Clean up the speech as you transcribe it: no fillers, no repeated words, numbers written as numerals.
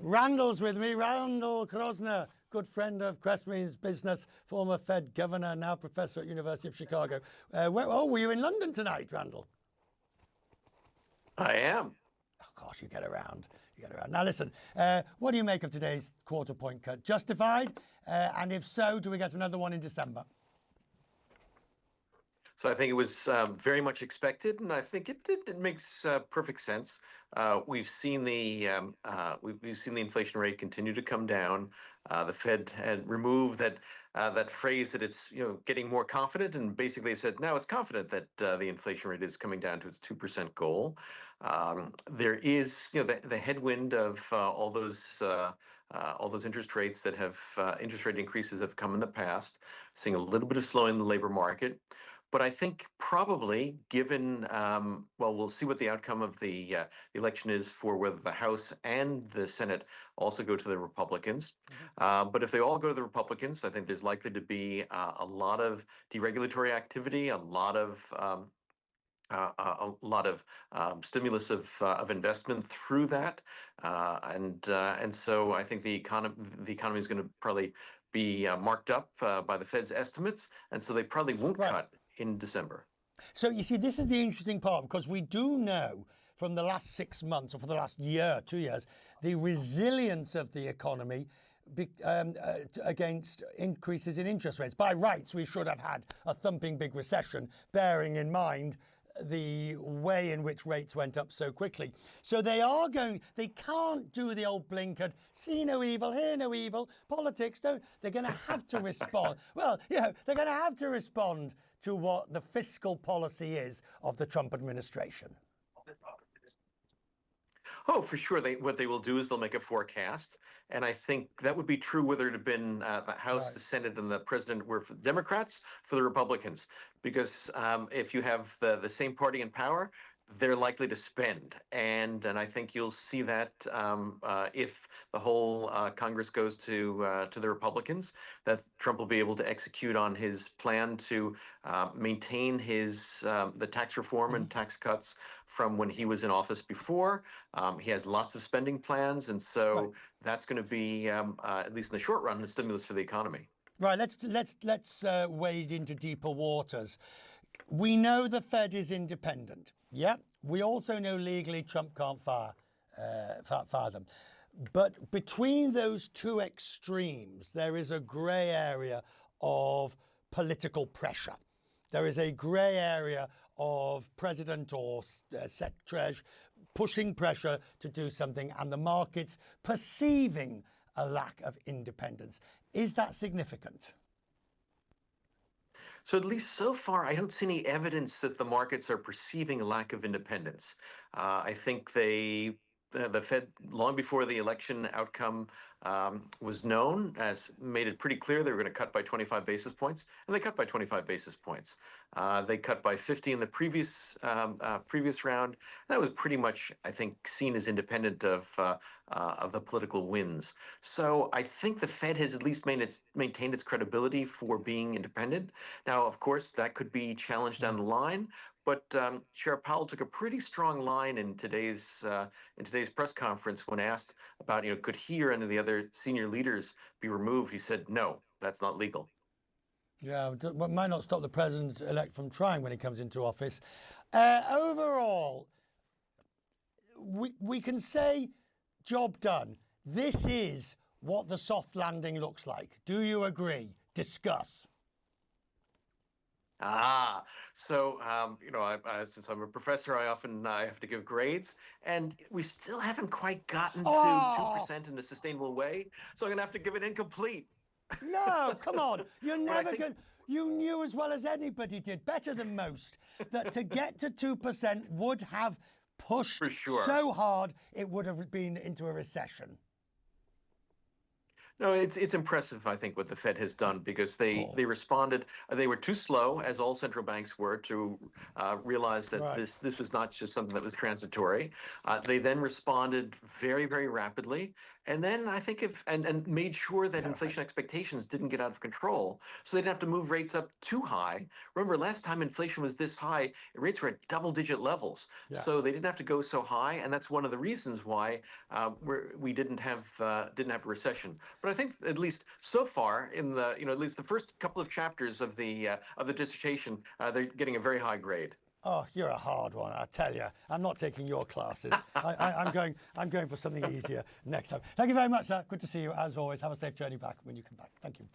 Randall's with me, Randall Kroszner, good friend of Crestmead's business, former Fed governor, now professor at University of Chicago. Were you in London tonight, Randall? I am. Oh, gosh, you get around. Now, listen, what do you make of today's quarter point cut? Justified? And if so, do we get another one in December? So I think it was very much expected, and I think it makes perfect sense. We've seen the inflation rate continue to come down. The Fed had removed that phrase that it's getting more confident, and basically said now it's confident that the inflation rate is coming down to its 2% goal. There is the headwind of all those interest rates that have interest rate increases have come in the past, seeing a little bit of slowing in the labor market. But I think probably given, we'll see what the outcome of the election is for whether the House and the Senate also go to the Republicans. But if they all go to the Republicans, I think there's likely to be a lot of deregulatory activity, a lot of stimulus of investment through that, and so I think the economy is going to probably be marked up by the Fed's estimates, and so they probably won't cut in December. So you see, this is the interesting part, because we do know from the last 6 months, or for the last year, 2 years, the resilience of the economy against increases in interest rates. By rights, we should have had a thumping big recession, bearing in mind the way in which rates went up so quickly. So they can't do the old blinkered, see no evil, hear no evil, politics don't, they're going to have to respond. Well, they're going to have to respond to what the fiscal policy is of the Trump administration. Oh, for sure. What they will do is they'll make a forecast. And I think that would be true whether it had been the House, the Senate, and the president were for the Democrats, for the Republicans. Because if you have the same party in power, they're likely to spend. And I think you'll see that if the whole Congress goes to the Republicans, that Trump will be able to execute on his plan to maintain the tax reform and tax cuts from when he was in office before. He has lots of spending plans, and so that's going to be, at least in the short run, a stimulus for the economy. Right. Let's wade into deeper waters. We know the Fed is independent. Yeah. We also know legally Trump can't fire them. But between those two extremes, there is a grey area of political pressure. There is a grey area of president or secretary pushing pressure to do something, and the markets perceiving a lack of independence. Is that significant? So at least so far, I don't see any evidence that the markets are perceiving a lack of independence. I think the Fed, long before the election outcome was known, has made it pretty clear they were going to cut by 25 basis points, and they cut by 25 basis points. They cut by 50 in the previous round. That was pretty much, I think, seen as independent of the political winds. So I think the Fed has at least maintained its credibility for being independent. Now, of course, that could be challenged down the line. But Chair Powell took a pretty strong line in today's press conference when asked about, could he or any of the other senior leaders be removed? He said, no, that's not legal. Yeah, it might not stop the president-elect from trying when he comes into office. Overall, we can say, job done. This is what the soft landing looks like. Do you agree? Discuss. So since I'm a professor, I have to give grades, and we still haven't quite gotten to 2% in a sustainable way. So I'm going to have to give it incomplete. No, come on. You're never going. You knew as well as anybody did, better than most, that to get to 2% would have pushed so hard it would have been into a recession. No, it's impressive, I think, what the Fed has done because Paul. they responded. They were too slow, as all central banks were, to realize that Right. this was not just something that was transitory. They then responded very rapidly, and then I think if and made sure that Yeah, right. inflation expectations didn't get out of control, so they didn't have to move rates up too high. Remember, last time inflation was this high, rates were at double-digit levels, Yeah. so they didn't have to go so high, and that's one of the reasons why we didn't have a recession. But I think at least so far in the at least the first couple of chapters of the dissertation, they're getting a very high grade. Oh, you're a hard one, I tell you. I'm not taking your classes. I'm going for something easier next time. Thank you very much, sir. Good to see you as always. Have a safe journey back when you come back. Thank you.